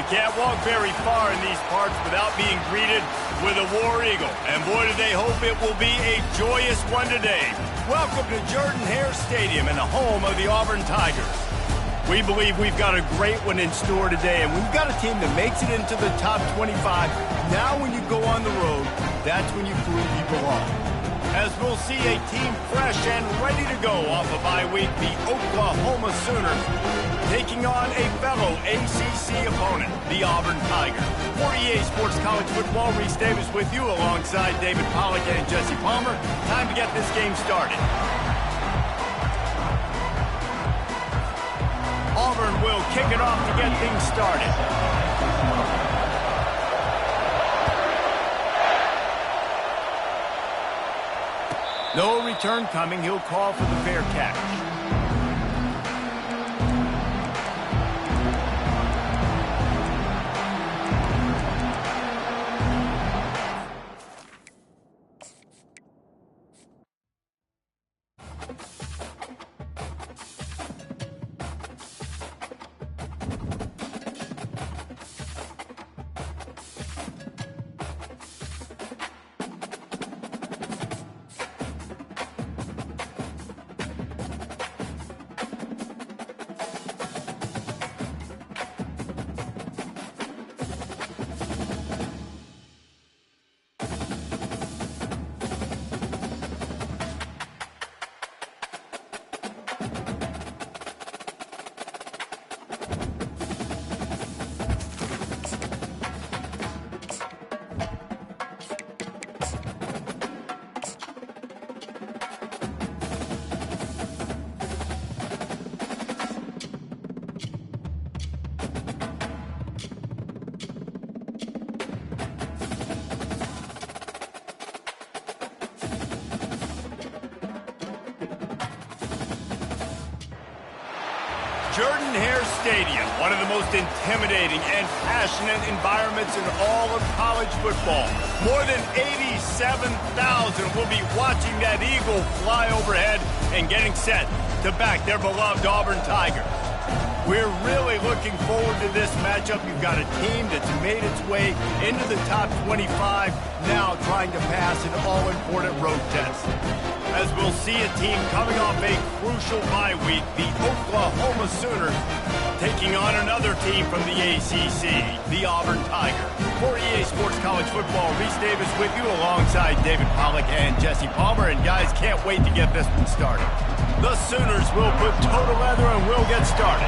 can't walk very far in these parts without being greeted with a War Eagle. And boy, do they hope it will be a joyous one today. Welcome to Jordan-Hare Stadium and the home of the Auburn Tigers. We believe we've got a great one in store today, and we've got a team that makes it into the top 25. Now when you go on the road, that's when you prove you belong. As we'll see a team fresh and ready to go off a bye week, the Oklahoma Sooners taking on a fellow ACC opponent, the Auburn Tigers. For EA Sports College Football, Reese Davis with you alongside David Pollack and Jesse Palmer. Time to get this game started. Auburn will kick it off to get things started. No return coming. He'll call for the fair catch. Jordan-Hare Stadium, one of the most intimidating and passionate environments in all of college football. More than 87,000 will be watching that Eagle fly overhead and getting set to back their beloved Auburn Tigers. We're really looking forward to this matchup. You've got a team that's made its way into the top 25, now trying to pass an all-important road test. As we'll see a team coming off a crucial bye week, the Oklahoma Sooners taking on another team from the ACC, the Auburn Tigers. For EA Sports College Football, Reese Davis with you alongside David Pollack and Jesse Palmer. And guys, can't wait to get this one started. The Sooners will put total leather and we'll get started.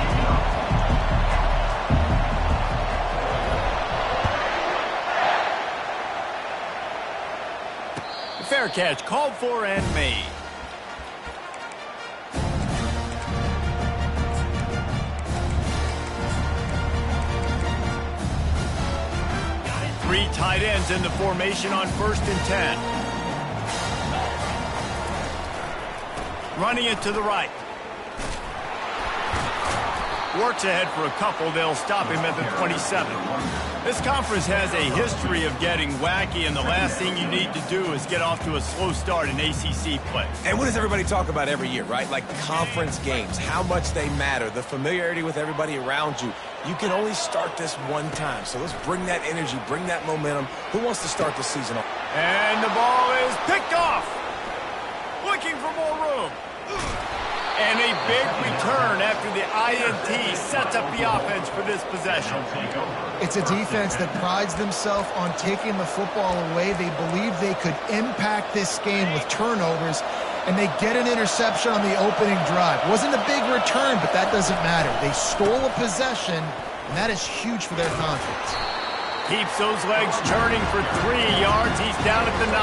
Fair catch called for and made. Three tight ends in the formation on 1st and 10. Running it to the right. Works ahead for a couple. They'll stop him at the 27. This conference has a history of getting wacky, and the last thing you need to do is get off to a slow start in ACC play. And what does everybody talk about every year, right? Like conference games, how much they matter, the familiarity with everybody around you. You can only start this one time, so let's bring that energy, bring that momentum. Who wants to start the season off? And the ball is picked off. Looking for more room. And a big return after the INT sets up the offense for this possession. It's a defense that prides themselves on taking the football away. They believe they could impact this game with turnovers, and they get an interception on the opening drive. Wasn't a big return, but that doesn't matter. They stole a possession, and that is huge for their confidence. Keeps those legs churning for 3 yards. He's down at the 9.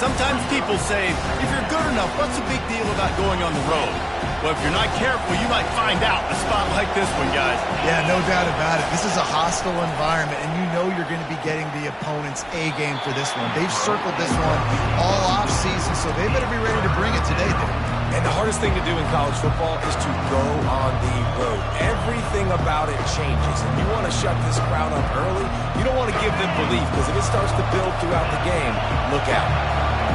Sometimes people say, if you're good enough, what's the big deal about going on the road? Well, if you're not careful, you might find out in a spot like this one, guys. Yeah, no doubt about it. This is a hostile environment, and you know you're going to be getting the opponent's A game for this one. They've circled this one all offseason, so they better be ready to bring it today, though. And the hardest thing to do in college football is to go on the road. Everything about it changes, and you want to shut this crowd up early. You don't want to give them belief, because if it starts to build throughout the game, look out.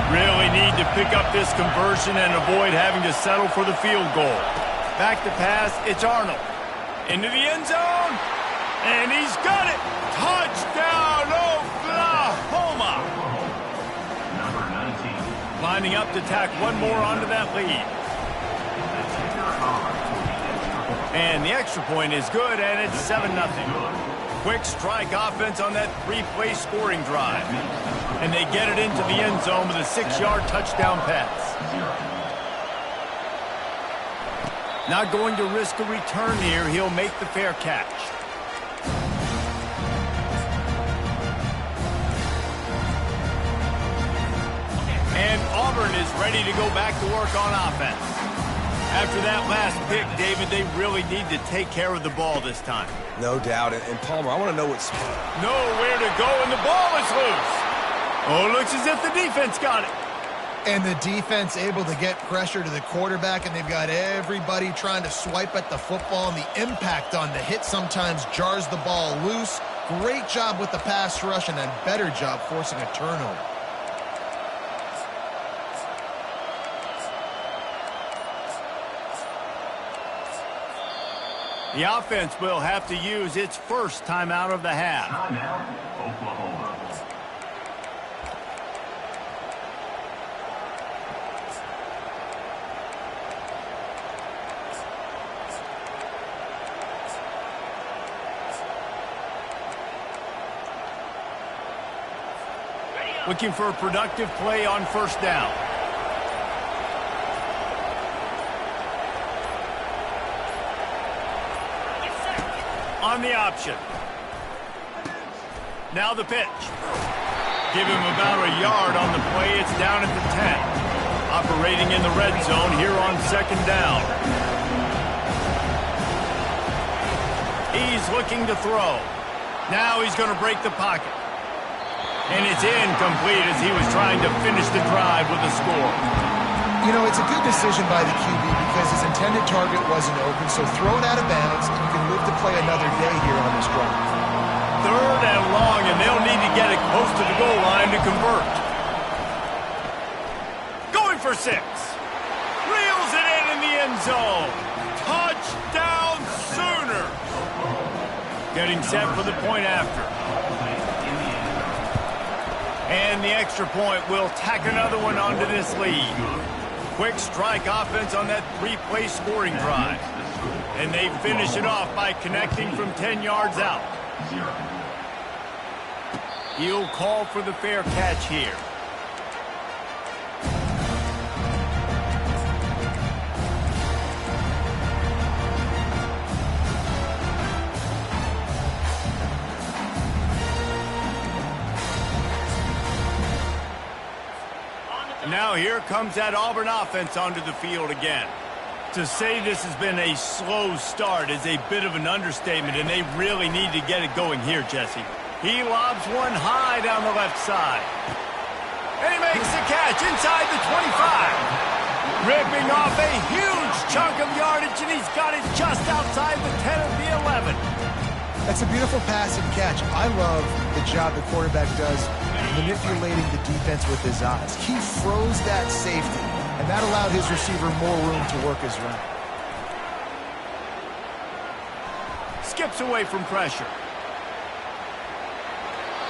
Really need to pick up this conversion and avoid having to settle for the field goal. Back to pass, it's Arnold. Into the end zone. And he's got it! Touchdown, Oklahoma! Lining up to tack one more onto that lead. And the extra point is good, and it's 7-0. Quick strike offense on that three-play scoring drive. And they get it into the end zone with a 6-yard touchdown pass. Not going to risk a return here. He'll make the fair catch. And Auburn is ready to go back to work on offense. After that last pick, David, they really need to take care of the ball this time. No doubt. And Palmer, I want to know what's... Nowhere to go, and the ball is loose. Oh, looks as if the defense got it. And the defense able to get pressure to the quarterback, and they've got everybody trying to swipe at the football, and the impact on the hit sometimes jars the ball loose. Great job with the pass rush, and a better job forcing a turnover. The offense will have to use its first timeout of the half. Timeout, Oklahoma. Looking for a productive play on first down. On the option. Now the pitch. Give him about a yard on the play. It's down at the 10. Operating in the red zone here on second down. He's looking to throw. Now he's going to break the pocket. And it's incomplete as he was trying to finish the drive with a score. You know, it's a good decision by the QB because his intended target wasn't open, so throw it out of bounds, and you can live to play another day here on this drive. Third and long, and they'll need to get it close to the goal line to convert. Going for 6. Reels it in the end zone. Touchdown Sooners. Getting set for the point after. And the extra point will tack another one onto this lead. Quick strike offense on that three-play scoring drive. And they finish it off by connecting from 10 yards out. He'll call for the fair catch here. Now here comes that Auburn offense onto the field again. To say this has been a slow start is a bit of an understatement, and they really need to get it going here, Jesse. He lobs one high down the left side. And he makes the catch inside the 25. Ripping off a huge chunk of yardage, and he's got it just outside the 10 of the 11. That's a beautiful pass and catch. I love the job the quarterback does manipulating the defense with his eyes. He froze that safety, and that allowed his receiver more room to work his route. Skips away from pressure.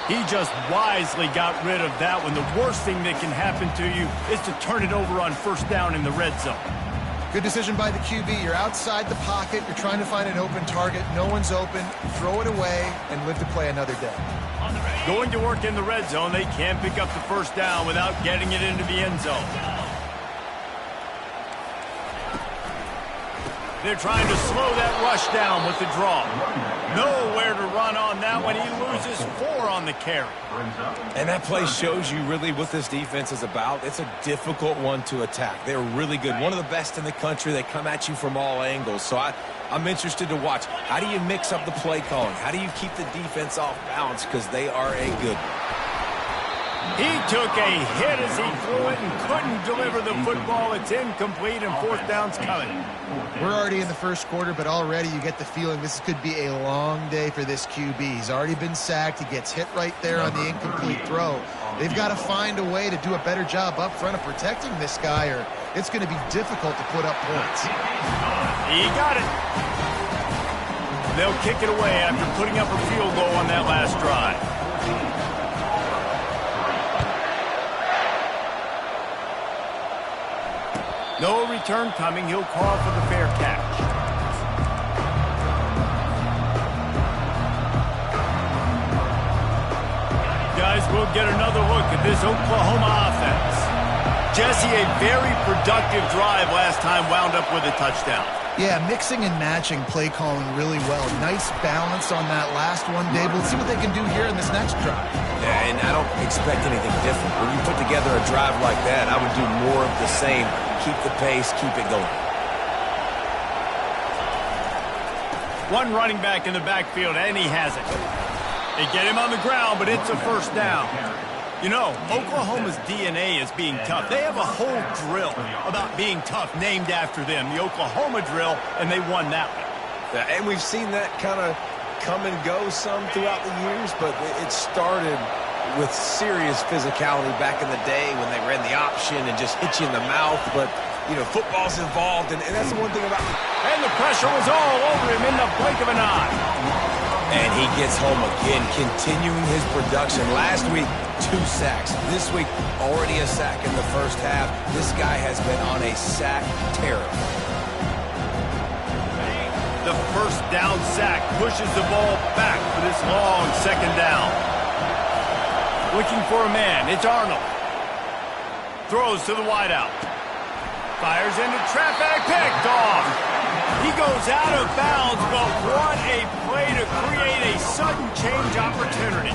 He just wisely got rid of that one. The worst thing that can happen to you is to turn it over on first down in the red zone. Good decision by the QB. You're outside the pocket. You're trying to find an open target. No one's open. Throw it away and live to play another day. Going to work in the red zone. They can't pick up the first down without getting it into the end zone. They're trying to slow that rush down with the draw. Nowhere to run on that one. He loses 4 on the carry. And that play shows you really what this defense is about. It's a difficult one to attack. They're really good. One of the best in the country. They come at you from all angles. So I'm interested to watch. How do you mix up the play calling? How do you keep the defense off balance? Because they are a good. He took a hit as he threw it and couldn't deliver the football. It's incomplete, and fourth down's coming. We're already in the first quarter, but already you get the feeling this could be a long day for this QB. He's already been sacked. He gets hit right there on the incomplete throw. They've got to find a way to do a better job up front of protecting this guy, or it's going to be difficult to put up points. He got it. They'll kick it away after putting up a field goal on that last drive. No return coming. He'll call for the fair catch. Guys, we'll get another look at this Oklahoma offense. Jesse, a very productive drive last time wound up with a touchdown. Yeah, mixing and matching play calling really well. Nice balance on that last one, Dave. We'll see what they can do here in this next drive. Yeah, and I don't expect anything different. When you put together a drive like that, I would do more of the same. Keep the pace, keep it going. One running back in the backfield, and he has it. They get him on the ground, but it's a first down. You know, Oklahoma's DNA is being tough. They have a whole drill about being tough named after them, the Oklahoma drill, and they won that one. Yeah, and we've seen that kind of come and go some throughout the years, but it started with serious physicality back in the day when they ran the option and just hit you in the mouth. But, you know, football's involved, and that's the one thing about it. And the pressure was all over him in the blink of an eye. And he gets home again, continuing his production. Last week, 2 sacks. This week, already a sack in the first half. This guy has been on a sack terror. The first down sack pushes the ball back for this long second down. Looking for a man. It's Arnold. Throws to the wideout. Fires into traffic. Picked off. He goes out of bounds, but what a play to create a sudden change opportunity.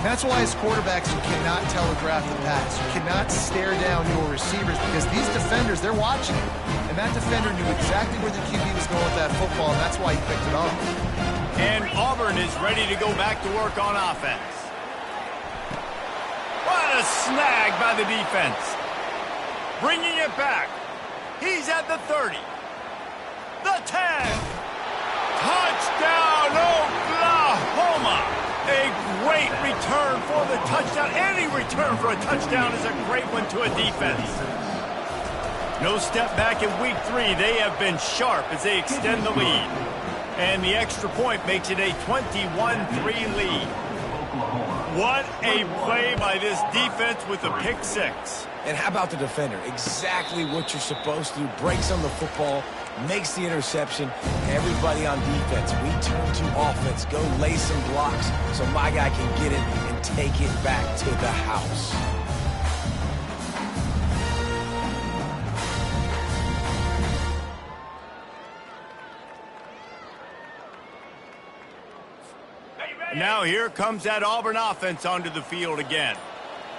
That's why as quarterbacks you cannot telegraph the pass. You cannot stare down your receivers because these defenders, they're watching you. And that defender knew exactly where the QB was going with that football, and that's why he picked it off. And Auburn is ready to go back to work on offense. What a snag by the defense. Bringing it back. He's at the 30. The 10. Touchdown, Oklahoma. A great return for the touchdown. Any return for a touchdown is a great one to a defense. No step back in week 3. They have been sharp as they extend the lead. And the extra point makes it a 21-3 lead. What a play by this defense with a pick 6. And how about the defender? Exactly what you're supposed to do. Breaks on the football, makes the interception. Everybody on defense, we turn to offense. Go lay some blocks so my guy can get it and take it back to the house. Now here comes that Auburn offense onto the field again.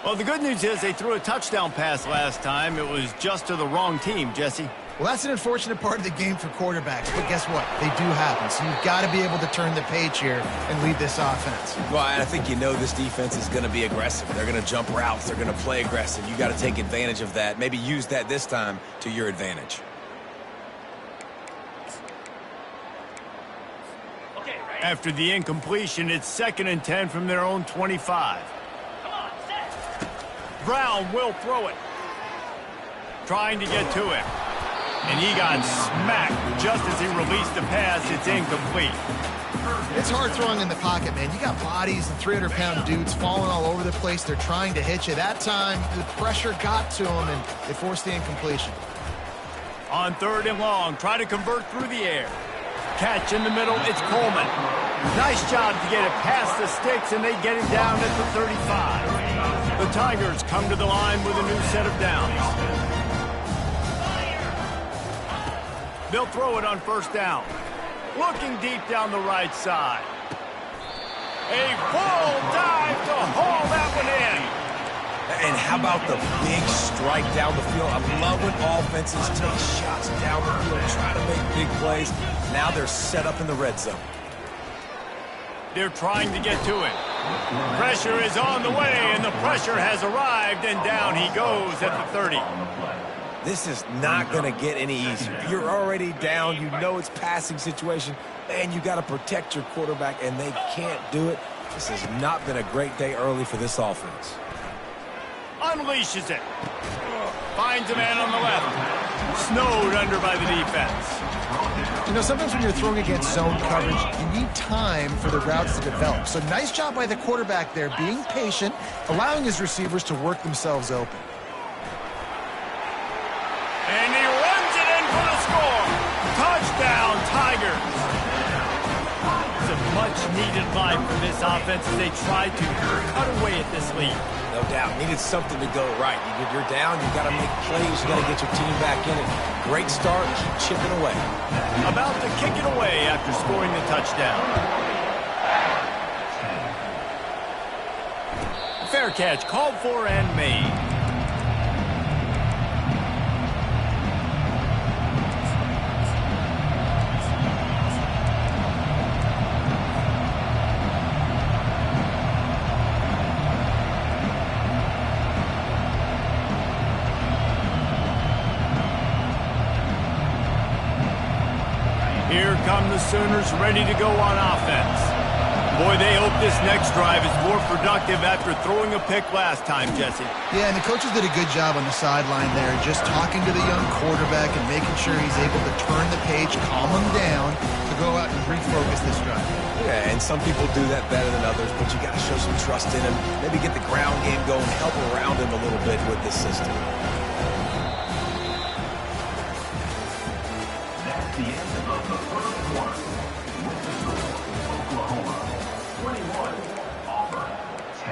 Well, the good news is they threw a touchdown pass last time. It was just to the wrong team, Jesse. Well, that's an unfortunate part of the game for quarterbacks, but guess what? They do happen, so you've got to be able to turn the page here and lead this offense. Well, I think you know this defense is going to be aggressive. They're going to jump routes. They're going to play aggressive. You got to take advantage of that. Maybe use that this time to your advantage. After the incompletion, it's 2nd and 10 from their own 25. Brown will throw it. Trying to get to him. And he got smacked just as he released the pass. It's incomplete. It's hard throwing in the pocket, man. You got bodies and 300-pound dudes falling all over the place. They're trying to hit you. That time, the pressure got to them, and they forced the incompletion. On 3rd and long, try to convert through the air. Catch in the middle, it's Coleman. Nice job to get it past the sticks, and they get him down at the 35. The Tigers come to the line with a new set of downs. They'll throw it on 1st down. Looking deep down the right side. A full dive to haul that one in. And how about the big strike down the field? I love when offenses take shots down the field, try to make big plays. Now they're set up in the red zone. They're trying to get to it. Pressure is on the way, and the pressure has arrived, and down he goes at the 30. This is not going to get any easier. You're already down. You know it's passing situation. Man, you got to protect your quarterback, and they can't do it. This has not been a great day early for this offense. Unleashes it. Finds a man on the left. snowed under by the defense. You know, sometimes when you're throwing against zone coverage, you need time for the routes to develop. So nice job by the quarterback there, being patient, allowing his receivers to work themselves open. And he runs it in for the score. Touchdown, Tigers. It's a much-needed life for this offense as they try to cut away at this lead. No doubt. Needed something to go right. You're down, you got to make plays, you got to get your team back in it. Great start, keep chipping away. About to kick it away after scoring the touchdown. Fair catch called for and made. Here come the Sooners ready to go on offense. Boy, they hope this next drive is more productive after throwing a pick last time, Jesse. Yeah, and the coaches did a good job on the sideline there, just talking to the young quarterback and making sure he's able to turn the page, calm him down, to go out and refocus this drive. Yeah, and some people do that better than others, but you got to show some trust in him. Maybe get the ground game going, help around him a little bit with this system. That's the end of the first quarter. Oklahoma 21, Auburn 10.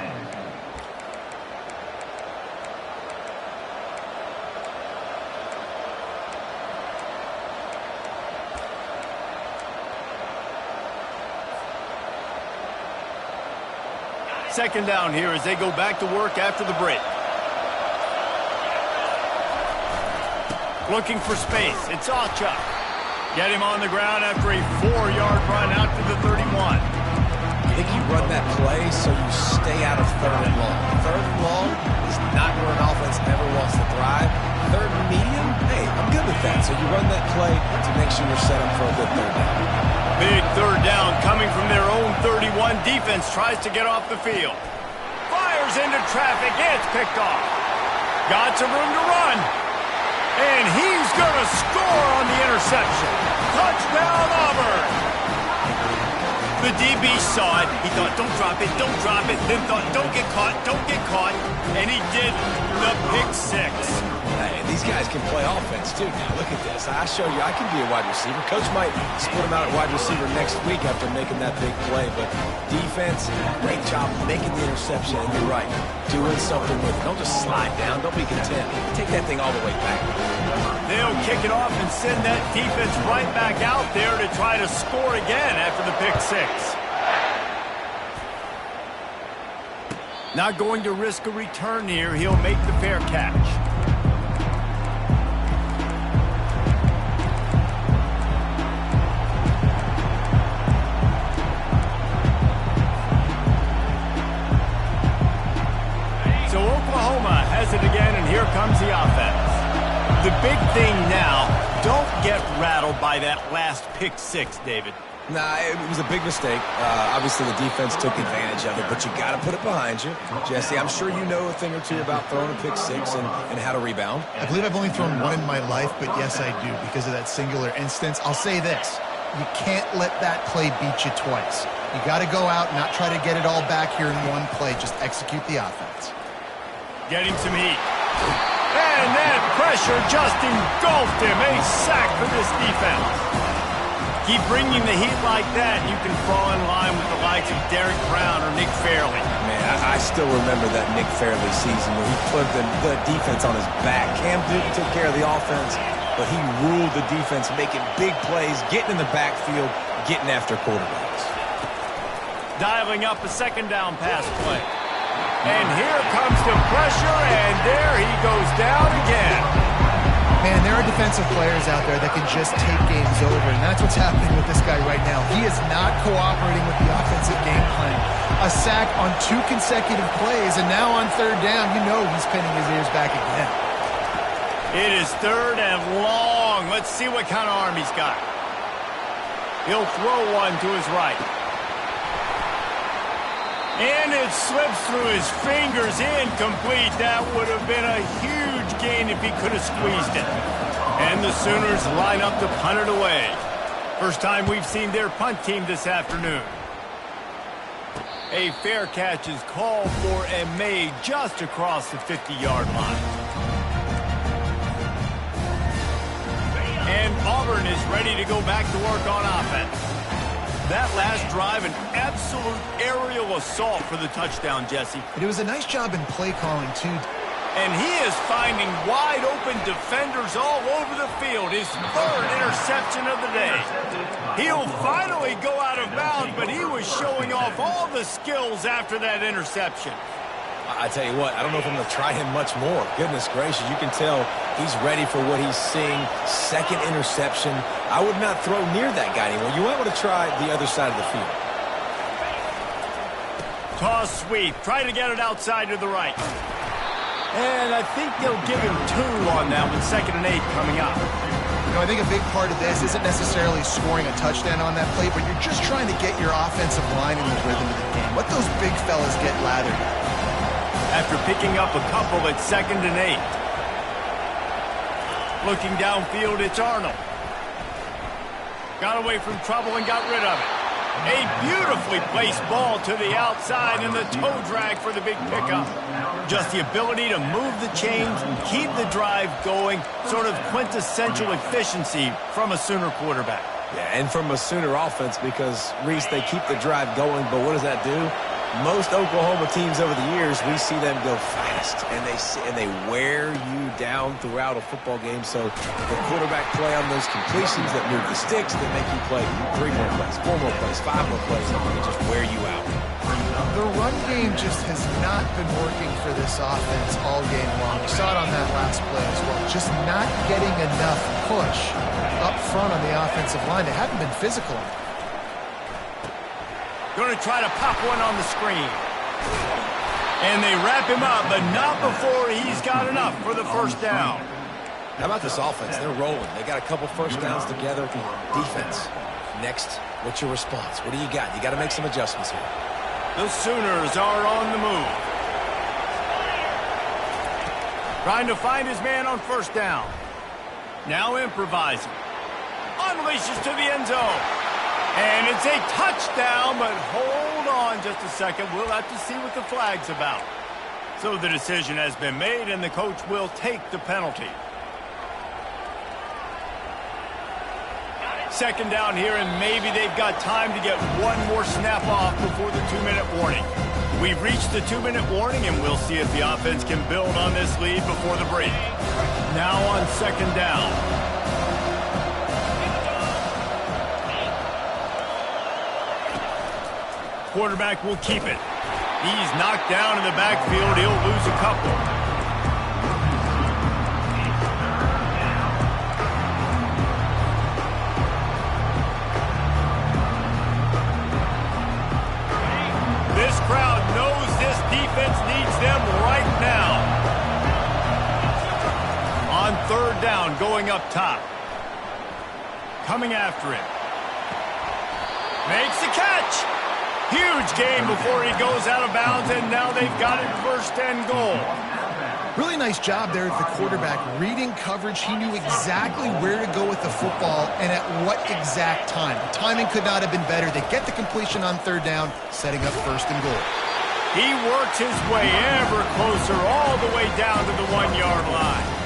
Second down here as they go back to work after the break. Looking for space. It's Acha. Get him on the ground after a 4-yard run out to the 31. I think you run that play so you stay out of third and long. Third and long is not where an offense ever wants to thrive. Third and medium, hey, I'm good with that. So you run that play to make sure you're set up for a good third down. Big third down coming from their own 31. Defense tries to get off the field. Fires into traffic. It's picked off. Got some room to run. And he's going to score on the interception. Touchdown, Auburn. The DB saw it. He thought, don't drop it, don't drop it. Then thought, don't get caught, don't get caught. And he did the pick six. Hey, these guys can play offense, too. Now, look at this. I show you I can be a wide receiver. Coach might split him out at wide receiver next week after making that big play. But defense, great job making the interception. And you're right, doing something with it. Don't just slide down. Don't be content. Take that thing all the way back. They'll kick it off and send that defense right back out there to try to score again after the pick six. Not going to risk a return here. He'll make the fair catch. So Oklahoma has it again, and here comes the offense. The big thing now, don't get rattled by that last pick six, David. Nah, it was a big mistake. Obviously, the defense took advantage of it, but you got to put it behind you. Jesse, I'm sure you know a thing or two about throwing a pick six and how to rebound. I believe I've only thrown one in my life, but yes, I do, because of that singular instance. I'll say this. You can't let that play beat you twice. You got to go out and not try to get it all back here in one play. Just execute the offense. Getting some heat. And that pressure just engulfed him. A sack for this defense. Keep bringing the heat like that, you can fall in line with the likes of Derek Brown or Nick Fairley. Man, I still remember that Nick Fairley season where he put the defense on his back. Cam Newton took care of the offense, but he ruled the defense, making big plays, getting in the backfield, getting after quarterbacks. Dialing up a second down pass play. And here comes the pressure, and there he goes down again. Man, there are defensive players out there that can just take games over, and that's what's happening with this guy right now. He is not cooperating with the offensive game plan. A sack on 2 consecutive plays, and now on third down, you know he's pinning his ears back again. It is third and long. Let's see what kind of arm he's got. He'll throw one to his right. And it slips through his fingers, incomplete. That would have been a huge gain if he could have squeezed it. And the Sooners line up to punt it away. First time we've seen their punt team this afternoon. A fair catch is called for and made just across the 50-yard line. And Auburn is ready to go back to work on offense. That last drive, an absolute aerial assault for the touchdown, Jesse. It was a nice job in play calling, too. And he is finding wide-open defenders all over the field. His third interception of the day. He'll finally go out of bounds, but he was showing off all the skills after that interception. I tell you what, I don't know if I'm going to try him much more. Goodness gracious, you can tell he's ready for what he's seeing. Second interception. I would not throw near that guy anymore. You might want to try the other side of the field. Toss sweep. Try to get it outside to the right. And I think they'll give him 2 on that with 2nd and 8 coming up. You know, I think a big part of this isn't necessarily scoring a touchdown on that play, but you're just trying to get your offensive line in the rhythm of the game. Let those big fellas get lathered. After picking up a couple at 2nd and 8. Looking downfield, it's Arnold. Got away from trouble and got rid of it. A beautifully placed ball to the outside and the toe drag for the big pickup. Just the ability to move the chains, keep the drive going, sort of quintessential efficiency from a Sooner quarterback. Yeah, and from a Sooner offense because, Reese, they keep the drive going, but what does that do? Most Oklahoma teams over the years, we see them go fast, and they wear you down throughout a football game. So the quarterback play on those completions that move the sticks that make you play 3 more plays, 4 more plays, 5 more plays, and they just wear you out. The run game just has not been working for this offense all game long. We saw it on that last play as well. Just not getting enough push up front on the offensive line. They haven't been physical. Going to try to pop one on the screen. And they wrap him up, but not before he's got enough for the first down. How about this offense? They're rolling. They got a couple first downs together. Defense. Next, what's your response? What do you got? You got to make some adjustments here. The Sooners are on the move. Trying to find his man on first down. Now improvising. Unleashes to the end zone. And it's a touchdown, but hold on just a second. We'll have to see what the flag's about. So the decision has been made, and the coach will take the penalty. Second down here, and maybe they've got time to get one more snap off before the 2-minute warning. We've reached the 2-minute warning, and we'll see if the offense can build on this lead before the break. Now on second down. Quarterback will keep it. He's knocked down in the backfield. He'll lose a couple. This crowd knows this defense needs them right now. On third down, going up top. Coming after him. Makes the catch. Huge gain before he goes out of bounds, and now they've got it first and goal. Really nice job there at the quarterback. Reading coverage, he knew exactly where to go with the football and at what exact time. The timing could not have been better. They get the completion on third down, setting up first and goal. He works his way ever closer all the way down to the 1-yard line.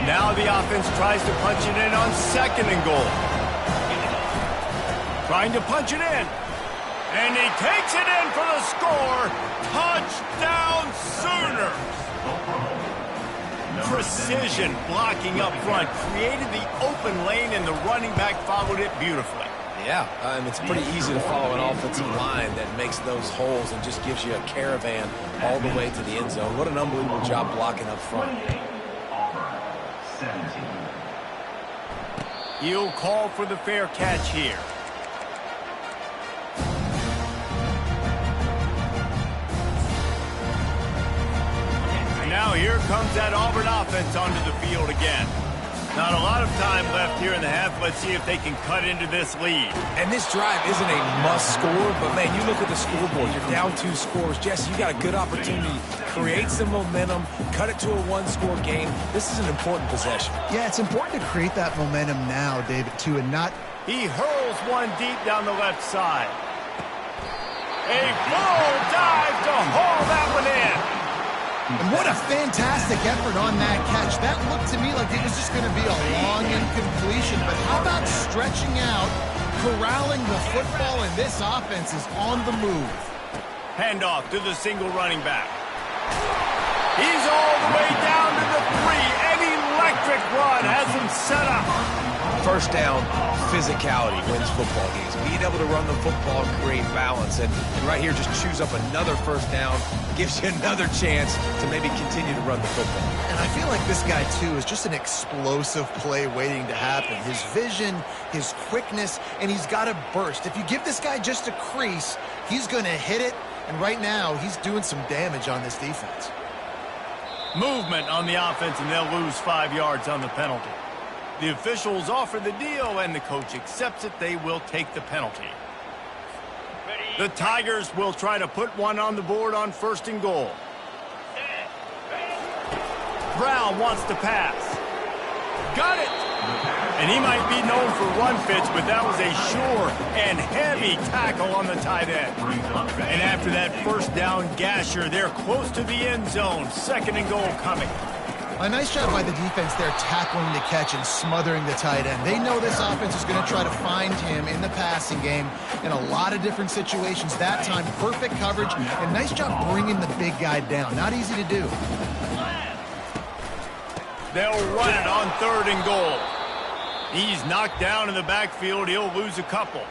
Now the offense tries to punch it in on second and goal. Trying to punch it in. And he takes it in for the score. Touchdown Sooners. Precision blocking up front. Created the open lane, and the running back followed it beautifully. Yeah, it's pretty easy to follow an offensive line that makes those holes and just gives you a caravan all the way to the end zone. What an unbelievable job blocking up front. 17. He'll call for the fair catch here. And now here comes that Auburn offense onto the field again. Not a lot of time left here in the half. Let's see if they can cut into this lead. And this drive isn't a must score, but man, you look at the scoreboard, you're down 2 scores. Jesse, you got a good opportunity. Create some momentum, cut it to a 1-score game. This is an important possession. Yeah, it's important to create that momentum now, David, too, and not... He hurls one deep down the left side. A full dive to haul that one in. And what a fantastic effort on that catch. That looked to me like it was just going to be a long incompletion, but how about stretching out, corralling the football, and this offense is on the move. Handoff to the single running back. He's all the way down to the 3. An electric run has him set up. First down, physicality wins football games. Being able to run the football, create balance, and right here just choose up another first down, gives you another chance to maybe continue to run the football. And I feel like this guy, too, is just an explosive play waiting to happen. His vision, his quickness, and he's got a burst. If you give this guy just a crease, he's going to hit it, and right now he's doing some damage on this defense. Movement on the offense, and they'll lose 5 yards on the penalty. The officials offer the deal, and the coach accepts it. They will take the penalty. The Tigers will try to put one on the board on 1st and goal. Brown wants to pass. Got it! And he might be known for run fits, but that was a sure and heavy tackle on the tight end. And after that first down gasher, they're close to the end zone. 2nd and goal coming. A nice job by the defense there, tackling the catch and smothering the tight end. They know this offense is going to try to find him in the passing game in a lot of different situations. That time, perfect coverage, and nice job bringing the big guy down. Not easy to do. They'll run it on 3rd and goal. He's knocked down in the backfield. He'll lose a couple.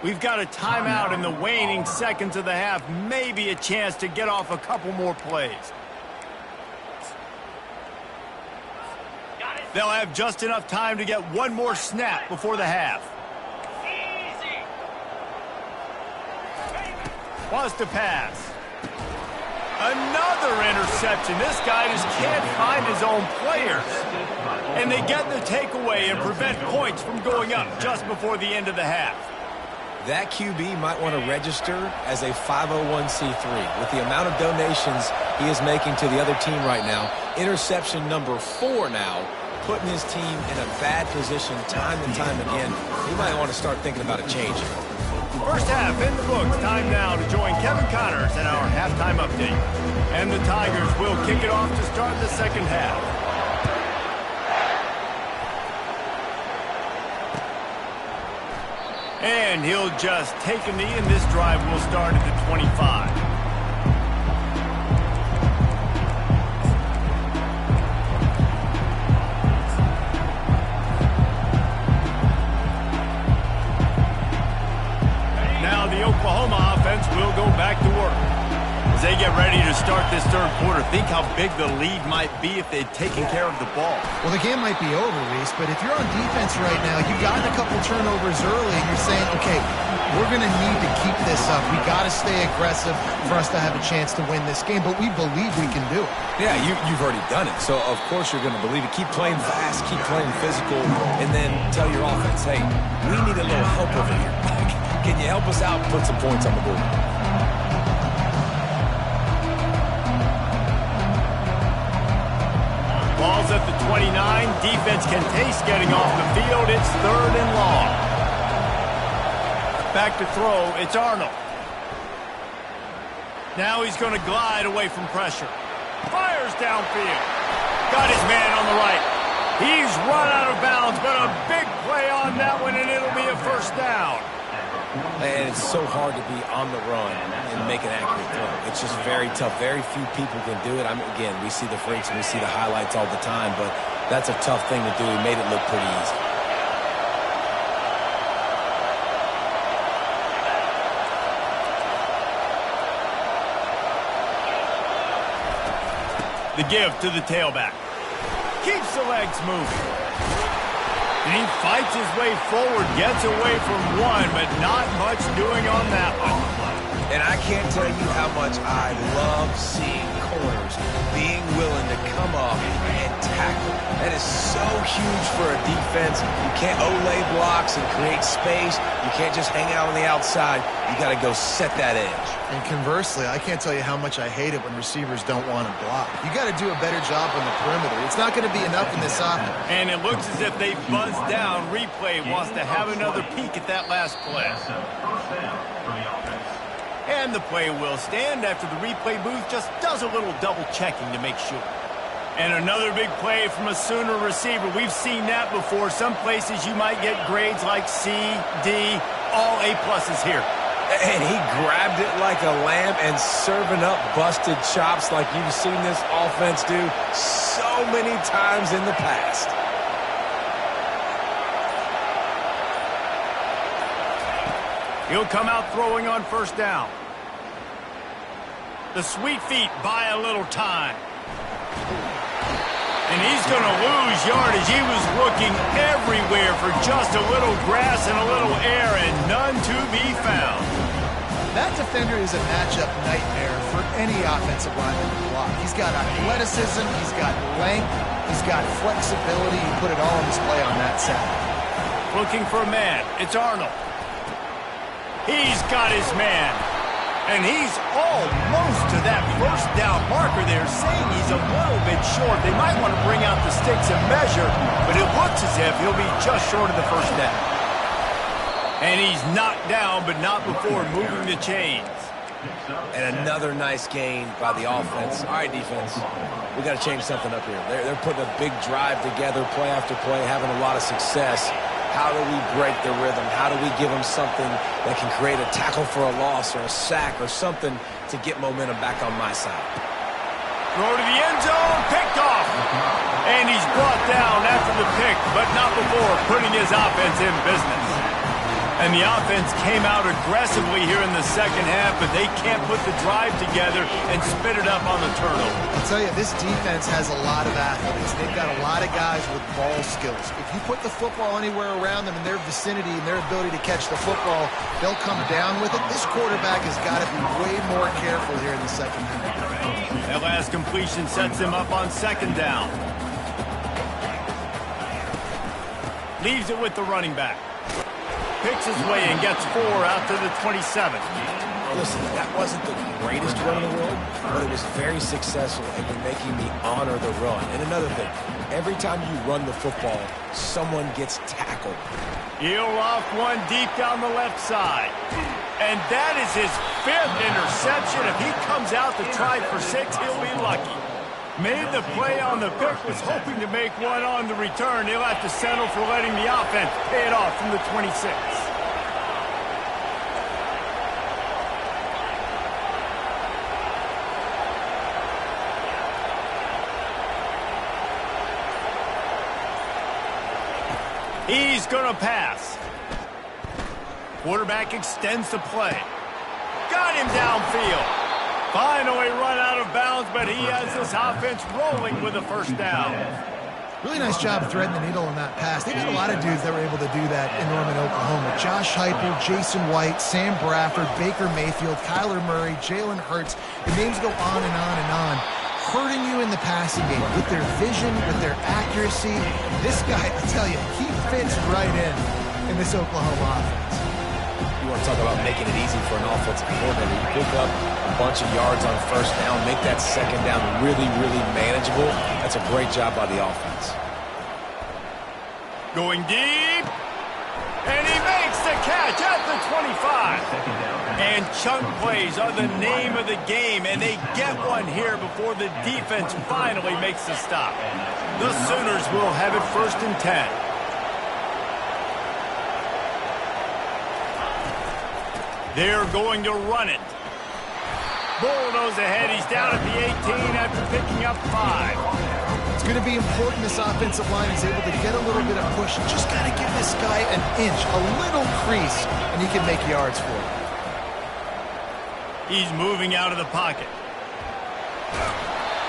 We've got a timeout in the waning seconds of the half. Maybe a chance to get off a couple more plays. They'll have just enough time to get one more snap before the half. Wants to pass. Another interception. This guy just can't find his own players. And they get the takeaway and prevent points from going up just before the end of the half. That QB might want to register as a 501c3. With the amount of donations he is making to the other team right now, interception number 4 now, putting his team in a bad position time and time again. He might want to start thinking about a change. First half in the books. Time now to join Kevin Connors in our halftime update. And the Tigers will kick it off to start the 2nd half. And he'll just take a knee, and this drive will start at the 25. Oklahoma offense will go back to work. As they get ready to start this 3rd quarter, think how big the lead might be if they'd taken care of the ball. Well, the game might be over, Reese, but if you're on defense right now, you've gotten a couple turnovers early, and you're saying, okay, we're going to need to keep this up. We got to stay aggressive for us to have a chance to win this game, but we believe we can do it. Yeah, you've already done it, so of course you're going to believe it. Keep playing fast, keep playing physical, and then tell your offense, hey, we need a little help over here. Can you help us out and put some points on the board? Ball's at the 29. Defense can taste getting off the field. It's 3rd and long. Back to throw. It's Arnold. Now he's going to glide away from pressure. Fires downfield. Got his man on the right. He's run out of bounds, but a big play on that one, and it'll be a 1st down. And it's so hard to be on the run and make an accurate throw. It's just very tough. Very few people can do it. Again, we see the freaks and we see the highlights all the time, but that's a tough thing to do. He made it look pretty easy. The give to the tailback. Keeps the legs moving. And he fights his way forward, gets away from one, but not much doing on that one. And I can't tell you how much I love seeing corners being willing to come up and tackle. That is so huge for a defense. You can't olay blocks and create space. You can't just hang out on the outside. You got to go set that edge. And conversely, I can't tell you how much I hate it when receivers don't want to block. You got to do a better job on the perimeter. It's not going to be enough in this offense. And it looks as if they buzzed down. Replay wants to have another peek at that last play. And the play will stand after the replay booth just does a little double checking to make sure. And another big play from a Sooner receiver. We've seen that before. Some places you might get grades like C, D, all A-pluses here. And he grabbed it like a lamb and serving up busted chops like you've seen this offense do so many times in the past. He'll come out throwing on first down. The sweet feet buy a little time. And he's going to lose yardage. He was looking everywhere for just a little grass and a little air, and none to be found. That defender is a matchup nightmare for any offensive lineman to block. He's got athleticism, he's got length, he's got flexibility. You put it all on display on that side. Looking for a man. It's Arnold. He's got his man. And he's almost to that first down marker there, saying he's a little bit short. They might want to bring out the sticks and measure, but it looks as if he'll be just short of the first down. And he's knocked down, but not before moving the chains. And another nice gain by the offense. All right, defense, we got to change something up here. They're putting a big drive together, play after play, having a lot of success. How do we break the rhythm? How do we give them something that can create a tackle for a loss or a sack or something to get momentum back on my side? Throw to the end zone, picked off. And he's brought down after the pick, but not before putting his offense in business. And the offense came out aggressively here in the second half, but they can't put the drive together and spit it up on the turnover. I'll tell you, this defense has a lot of athletes. They've got a lot of guys with ball skills. If you put the football anywhere around them in their vicinity and their ability to catch the football, they'll come down with it. This quarterback has got to be way more careful here in the second half. That last completion sets him up on second down. Leaves it with the running back. Picks his way and gets 4 out to the 27. Listen, that wasn't the greatest run in the world, but it was very successful, and you're making me honor the run. And another thing, every time you run the football, someone gets tackled. He'll off one deep down the left side. And that is his 5th interception. If he comes out to try for 6, he'll be lucky. Made the play on the pick, was hoping to make one on the return. He'll have to settle for letting the offense pay it off from the 26. He's going to pass. Quarterback extends the play. Got him downfield. Finally run out of bounds, but he has this offense rolling with a first down. Really nice job threading the needle on that pass. They've got a lot of dudes that were able to do that in Norman, Oklahoma. Josh Heupel, Jason White, Sam Bradford, Baker Mayfield, Kyler Murray, Jalen Hurts. The names go on and on and on. Hurting you in the passing game with their vision, with their accuracy. This guy, I tell you, he fits right in this Oklahoma offense. You want to talk about making it easy for an offensive coordinator. You pick up a bunch of yards on first down, make that second down really, really manageable. That's a great job by the offense. Going deep. And he makes the catch at the 25. And chunk plays are the name of the game, and they get one here before the defense finally makes the stop. The Sooners will have it 1st and 10. They're going to run it. Bulldoze ahead. He's down at the 18 after picking up 5. It's going to be important this offensive line is able to get a little bit of push. Just got to give this guy an inch, a little crease, and he can make yards for it. He's moving out of the pocket.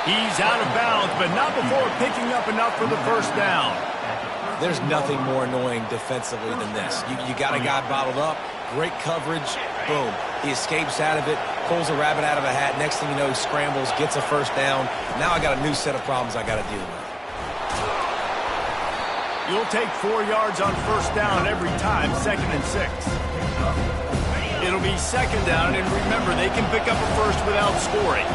He's out of bounds, but not before picking up enough for the first down. There's nothing more annoying defensively than this. You got a guy bottled up, great coverage, Boom. He escapes out of it, pulls a rabbit out of a hat. Next thing you know, he scrambles, gets a first down. Now I got a new set of problems I got to deal with. You'll take 4 yards on first down every time, 2nd and 6. It'll be 2nd down, and remember, they can pick up a first without scoring.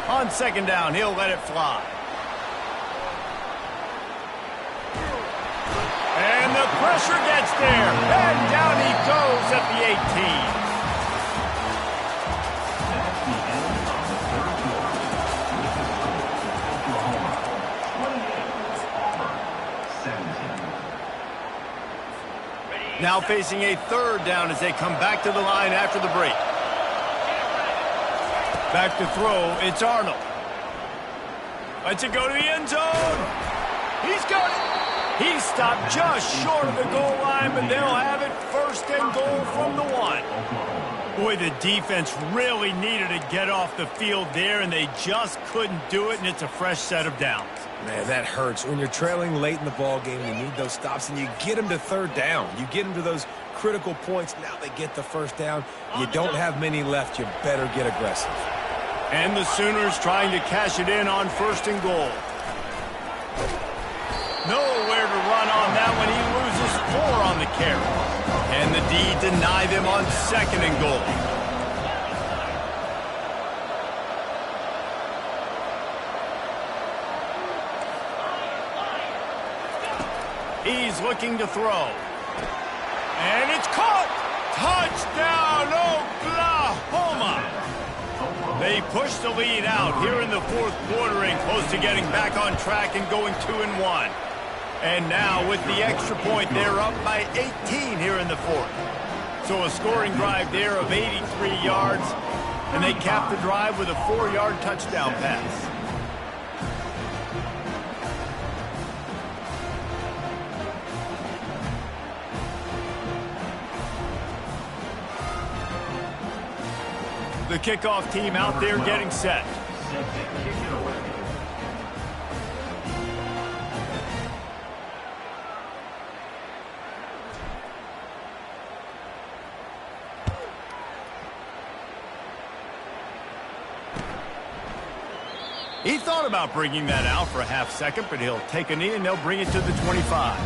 On 2nd down, he'll let it fly. And the pressure gets there. And down he goes at the 18. That's the end of the third quarter. Oklahoma 28, Auburn 17. Now facing a 3rd down as they come back to the line after the break. Back to throw, it's Arnold. Lets it go to the end zone. He's got it. He's stopped just short of the goal line, but they'll have it 1st and goal from the 1. Boy, the defense really needed to get off the field there, and they just couldn't do it, and it's a fresh set of downs. Man, that hurts. When you're trailing late in the ball game, you need those stops, and you get them to 3rd down. You get them to those critical points. Now they get the 1st down. You don't have many left. You better get aggressive. And the Sooners trying to cash it in on 1st and goal. Nowhere to run on that one. He loses 4 on the carry. And the D deny them on 2nd and goal. He's looking to throw. And it's caught! Touchdown, Oklahoma! They push the lead out here in the 4th quarter and close to getting back on track and going 2-1. And now with the extra point, they're up by 18 here in the 4th. So a scoring drive there of 83 yards, and they cap the drive with a 4-yard touchdown pass. The kickoff team out there getting set. He thought about bringing that out for a half second, but he'll take a knee and they'll bring it to the 25.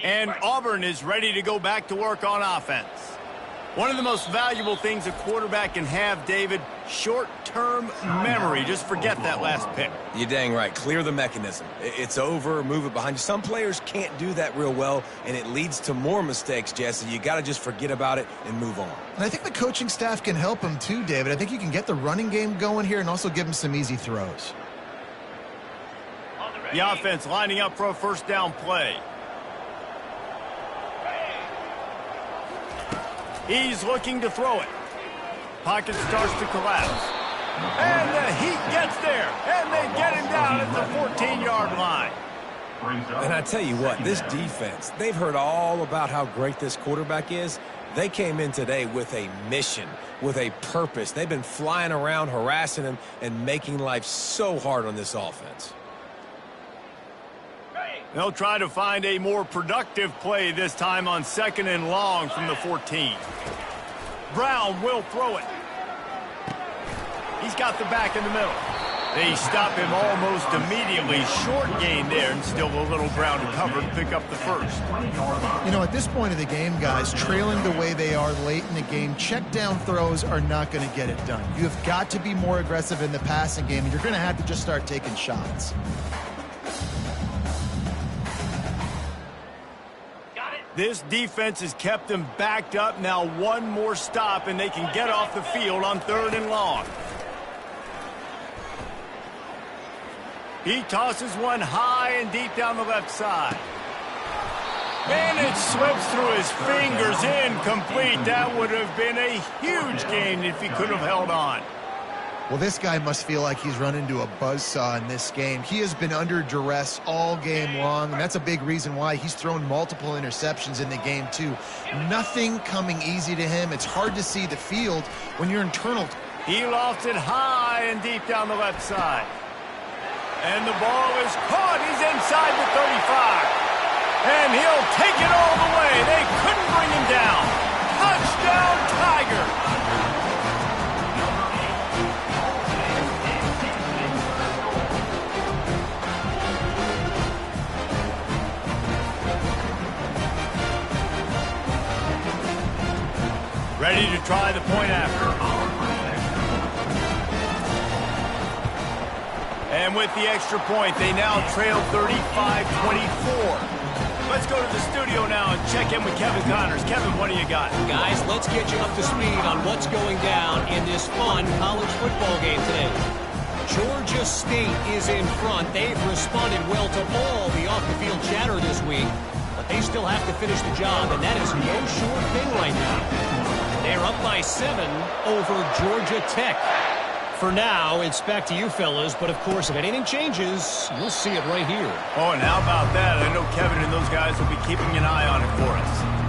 And Auburn is ready to go back to work on offense. One of the most valuable things a quarterback can have, David, short-term memory. Just forget that last pick. You're dang right. Clear the mechanism. It's over, move it behind you. Some players can't do that real well, and it leads to more mistakes, Jesse. You got to just forget about it and move on. And I think the coaching staff can help him too, David. I think you can get the running game going here and also give him some easy throws. The offense lining up for a 1st down play. He's looking to throw it. Pocket starts to collapse. And the heat gets there. And they get him down at the 14-yard line. And I tell you what, this defense, they've heard all about how great this quarterback is. They came in today with a mission, with a purpose. They've been flying around, harassing him, and making life so hard on this offense. They'll try to find a more productive play this time on 2nd and long from the 14. Brown will throw it. He's got the back in the middle. They stop him almost immediately. Short gain there, and still a little ground to cover to pick up the 1st. You know, at this point of the game, guys, trailing the way they are late in the game, check down throws are not going to get it done. You have got to be more aggressive in the passing game, and you're going to have to just start taking shots. This defense has kept them backed up. Now one more stop, and they can get off the field on 3rd and long. He tosses one high and deep down the left side. And it slips through his fingers, incomplete. That would have been a huge gain if he could have held on. Well, this guy must feel like he's run into a buzzsaw in this game. He has been under duress all game long, and that's a big reason why he's thrown multiple interceptions in the game, too. Nothing coming easy to him. It's hard to see the field when you're internal. He lofted high and deep down the left side. And the ball is caught. He's inside the 35. And he'll take it all the way. They couldn't bring him down. Touchdown, Tiger. Ready to try the point after. And with the extra point, they now trail 35-24. Let's go to the studio now and check in with Kevin Connors. Kevin, what do you got? Guys, let's get you up to speed on what's going down in this fun college football game today. Georgia State is in front. They've responded well to all the off-the-field chatter this week, but they still have to finish the job, and that is no short thing right now. They're up by 7 over Georgia Tech. For now, it's back to you fellas, but of course, if anything changes, you'll see it right here. Oh, and how about that? I know Kevin and those guys will be keeping an eye on it for us.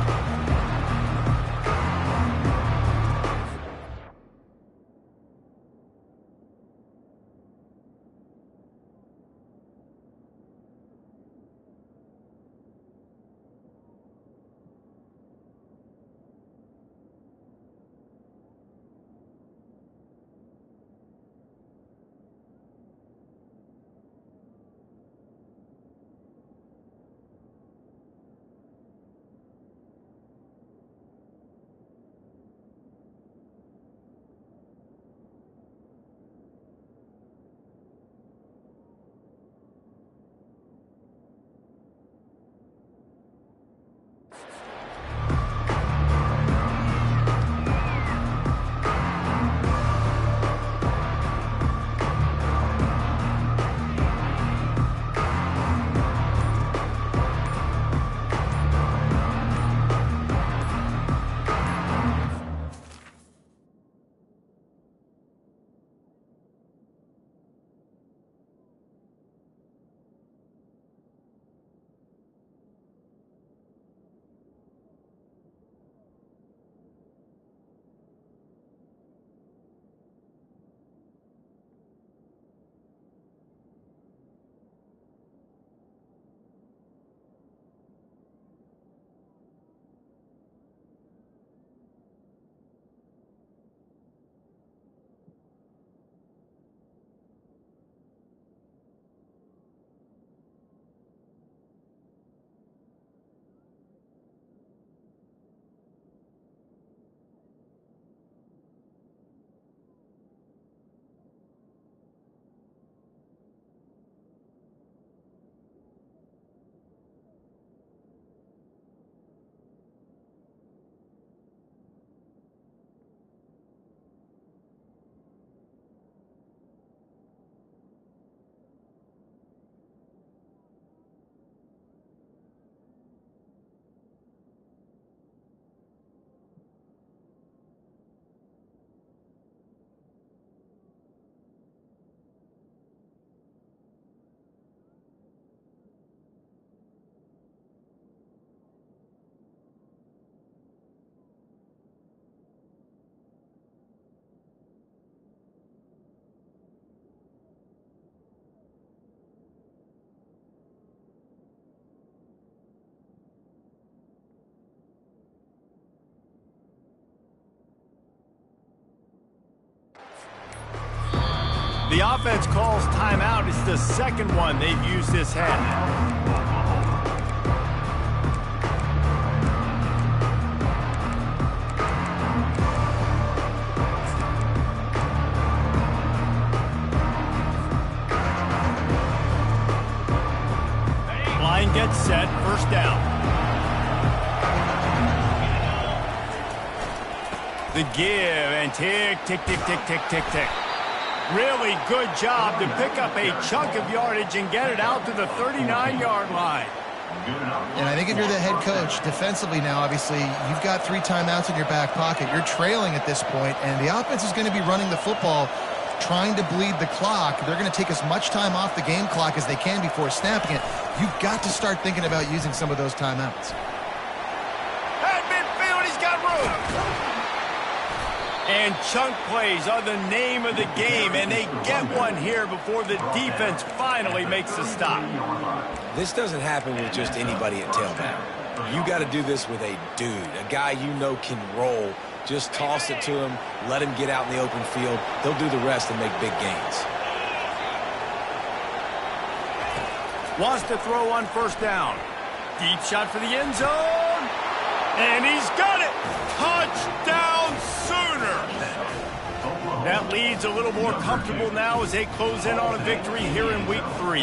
The offense calls timeout. It's the second one they've used this half. Line gets set, first down. The give and tick, tick, tick, tick, tick, tick, tick. Really good job to pick up a chunk of yardage and get it out to the 39-yard line. And I think if you're the head coach, defensively now, obviously, you've got 3 timeouts in your back pocket. You're trailing at this point, and the offense is going to be running the football, trying to bleed the clock. They're going to take as much time off the game clock as they can before snapping it. You've got to start thinking about using some of those timeouts. At midfield, he's got room. And chunk plays are the name of the game, and they get one here before the defense finally makes the stop. This doesn't happen with just anybody at tailback. You got to do this with a dude, a guy you know can roll. Just toss it to him, let him get out in the open field. He'll do the rest and make big gains. Wants to throw on first down. Deep shot for the end zone. And he's got it. Touchdown Sooner. That lead's a little more comfortable now as they close in on a victory here in week 3.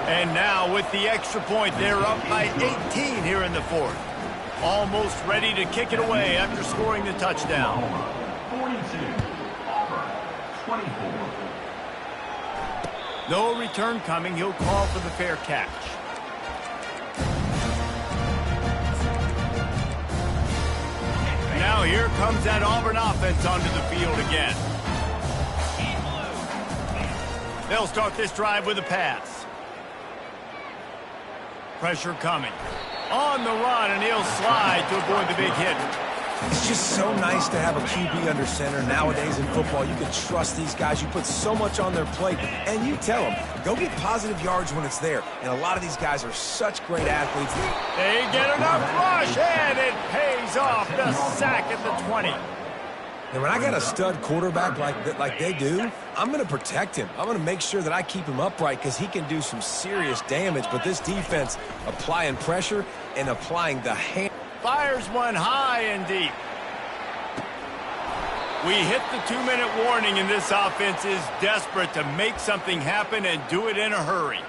And now with the extra point, they're up by 18 here in the 4th. Almost ready to kick it away after scoring the touchdown. 24. No return coming. He'll call for the fair catch. Now here comes that Auburn offense onto the field again. They'll start this drive with a pass. Pressure coming. On the run, and he'll slide to avoid the big hit. It's just so nice to have a QB under center. Nowadays in football, you can trust these guys. You put so much on their plate, and you tell them, go get positive yards when it's there. And a lot of these guys are such great athletes. They get enough rush, and it pays off. The sack at the 20. And when I got a stud quarterback like they do, I'm going to protect him. I'm going to make sure that I keep him upright because he can do some serious damage. But this defense applying pressure and applying the hand. Fires one high and deep. We hit the 2-minute warning, and this offense is desperate to make something happen and do it in a hurry.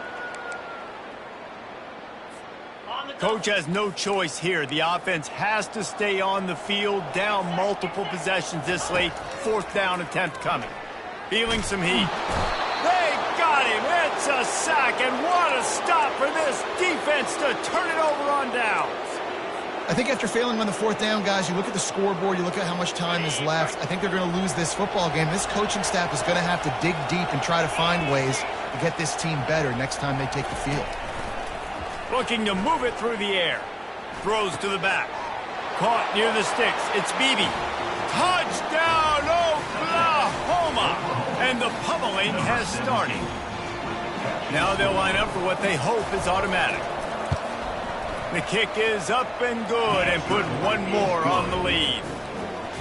Coach has no choice here. The offense has to stay on the field, down multiple possessions this late. 4th down attempt coming. Feeling some heat. They got him. It's a sack, and what a stop for this defense to turn it over on downs. I think after failing on the 4th down, guys, you look at the scoreboard, you look at how much time is left. I think they're going to lose this football game. This coaching staff is going to have to dig deep and try to find ways to get this team better next time they take the field. Looking to move it through the air. Throws to the back. Caught near the sticks. It's Beebe. Touchdown, Oklahoma! And the pummeling has started. Now they'll line up for what they hope is automatic. The kick is up and good, and put one more on the lead.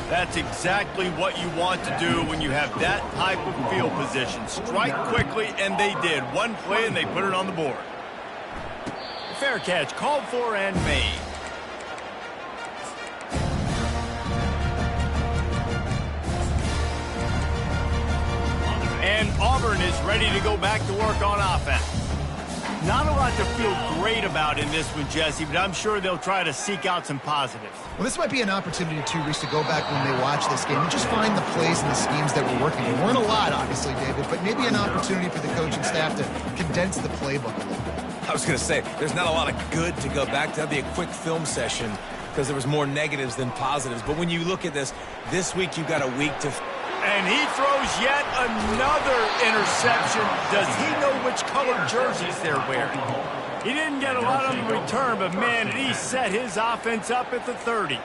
That's exactly what you want to do when you have that type of field position. Strike quickly, and they did. One play, and they put it on the board. Fair catch called for and made. And Auburn is ready to go back to work on offense. Not a lot to feel great about in this one, Jesse, but I'm sure they'll try to seek out some positives. Well, this might be an opportunity, too, Reese, to go back when they watch this game and just find the plays and the schemes that were working. There weren't a lot, obviously, David, but maybe an opportunity for the coaching staff to condense the playbook a little bit. I was going to say, there's not a lot of good to go back to. That'd be a quick film session because there was more negatives than positives. But when you look at this week you've got a week to... And he throws yet another interception. Does he know which color jerseys they're wearing? He didn't get a lot on the return, but, man, did he set his offense up at the 30.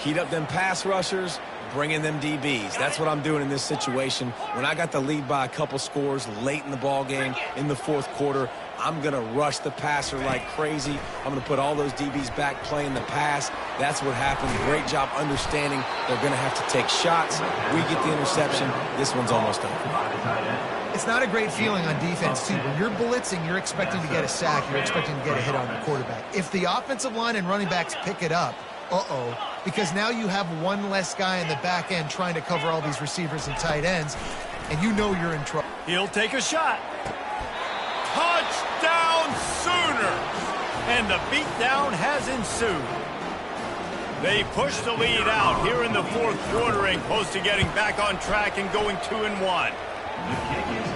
Heat up them pass rushers, bring in them DBs. That's what I'm doing in this situation. When I got the lead by a couple scores late in the ball game in the 4th quarter, I'm going to rush the passer like crazy. I'm going to put all those DBs back playing the pass. That's what happened. Great job understanding they're going to have to take shots. We get the interception. This one's almost over. It's not a great feeling on defense, too. When you're blitzing, you're expecting to get a sack. You're expecting to get a hit on the quarterback. If the offensive line and running backs pick it up, because now you have one less guy in the back end trying to cover all these receivers and tight ends, and you know you're in trouble. He'll take a shot. Touchdown Sooners! And the beatdown has ensued. They push the lead out here in the 4th quarter and close to getting back on track and going 2-1.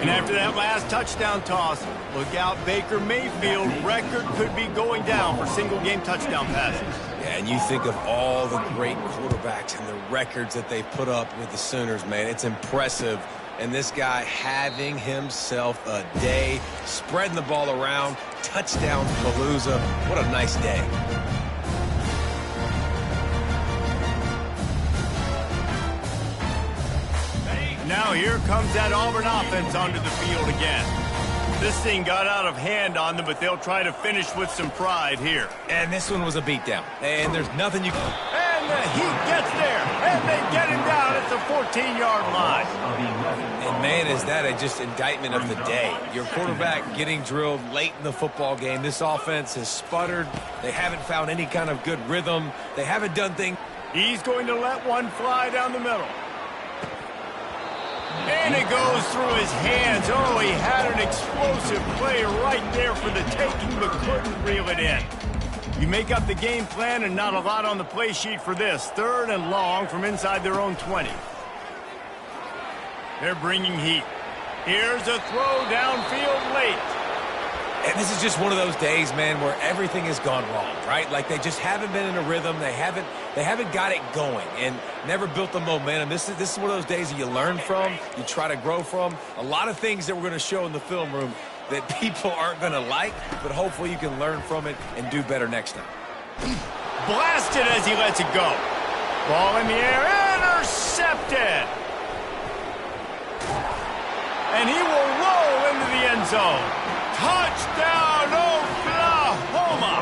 And after that last touchdown toss, look out, Baker Mayfield record could be going down for single-game touchdown passes. Yeah, and you think of all the great quarterbacks and the records that they put up with the Sooners, man. It's impressive. And this guy having himself a day, spreading the ball around, touchdown palooza. What a nice day. Now here comes that Auburn offense onto the field again. This thing got out of hand on them, but they'll try to finish with some pride here. And this one was a beatdown. And there's nothing you can... And the Heat gets there, and they get him down at the 14-yard line. And, man, is that just indictment of the day. Your quarterback getting drilled late in the football game. This offense has sputtered. They haven't found any kind of good rhythm. They haven't done things... He's going to let one fly down the middle. And it goes through his hands. Oh, he had an explosive play right there for the taking, but couldn't reel it in. You make up the game plan and not a lot on the play sheet for this. 3rd and long from inside their own 20. They're bringing heat. Here's a throw downfield late. And this is just one of those days, man, where everything has gone wrong, right? Like they just haven't been in a rhythm. They haven't got it going and never built the momentum. This is one of those days that you learn from, you try to grow from. A lot of things that we're going to show in the film room that people aren't going to like, but hopefully you can learn from it and do better next time. Blasted as he lets it go. Ball in the air, intercepted. And he will roll into the end zone. Touchdown, Oklahoma!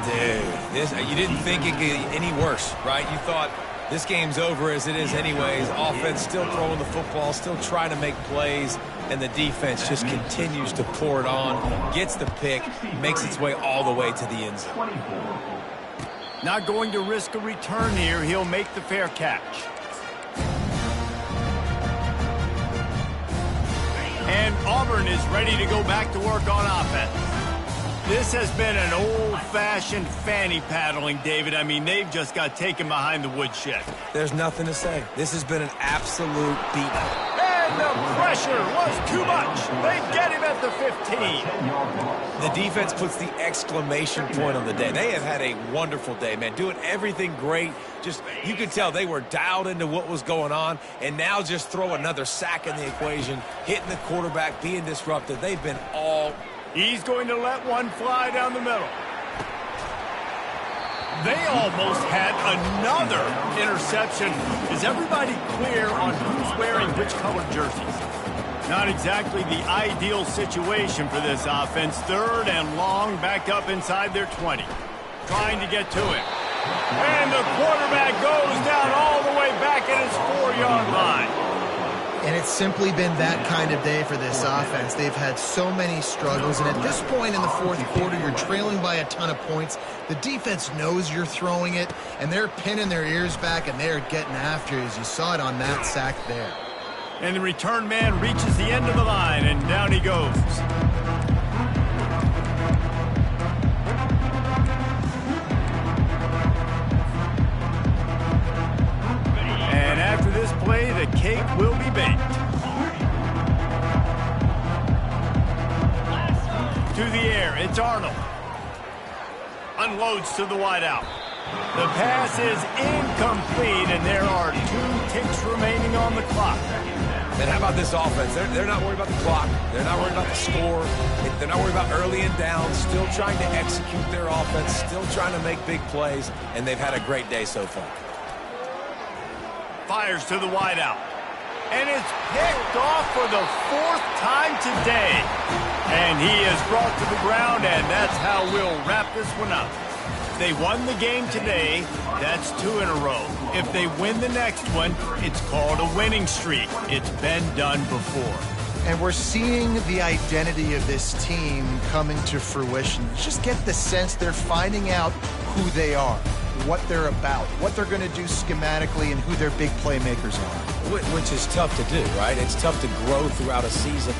Dude, you didn't think it could get any worse, right? You thought this game's over as it is anyways. Offense still throwing the football, still trying to make plays, and the defense just continues to pour it on, gets the pick, makes its way all the way to the end zone. Not going to risk a return here. He'll make the fair catch. And Auburn is ready to go back to work on offense. This has been an old-fashioned fanny paddling, David. I mean, they've just got taken behind the woodshed. There's nothing to say. This has been an absolute beatdown. And the pressure was too much. They get him at the 15. The defense puts the exclamation point on the day. They have had a wonderful day, man, doing everything great. Just, you could tell they were dialed into what was going on, and now just throw another sack in the equation, hitting the quarterback, being disrupted. They've been all... He's going to let one fly down the middle. They almost had another interception. Is everybody clear on who's wearing which colored jerseys? Not exactly the ideal situation for this offense. 3rd and long, back up inside their 20. Trying to get to it. And the quarterback goes down all the way back at his 4-yard line. And it's simply been that kind of day for this offense. They've had so many struggles, and at this point in the 4th quarter, you're trailing by a ton of points. The defense knows you're throwing it, and they're pinning their ears back, and they're getting after you, as you saw it on that sack there. And the return man reaches the end of the line, and down he goes. And after this play, the cake will be baked. To the air, it's Arnold. Unloads to the wideout. The pass is incomplete, and there are 2 ticks remaining on the clock. And how about this offense? They're not worried about the clock. They're not worried about the score. They're not worried about early and down. Still trying to execute their offense. Still trying to make big plays. And they've had a great day so far. Fires to the wideout. And it's picked off for the 4th time today. And he is brought to the ground, and that's how we'll wrap this one up. They won the game today. That's 2 in a row. If they win the next one, it's called a winning streak. It's been done before. And we're seeing the identity of this team coming to fruition. Just get the sense they're finding out who they are, what they're about, what they're going to do schematically, and who their big playmakers are. Which is tough to do, right? It's tough to grow throughout a season.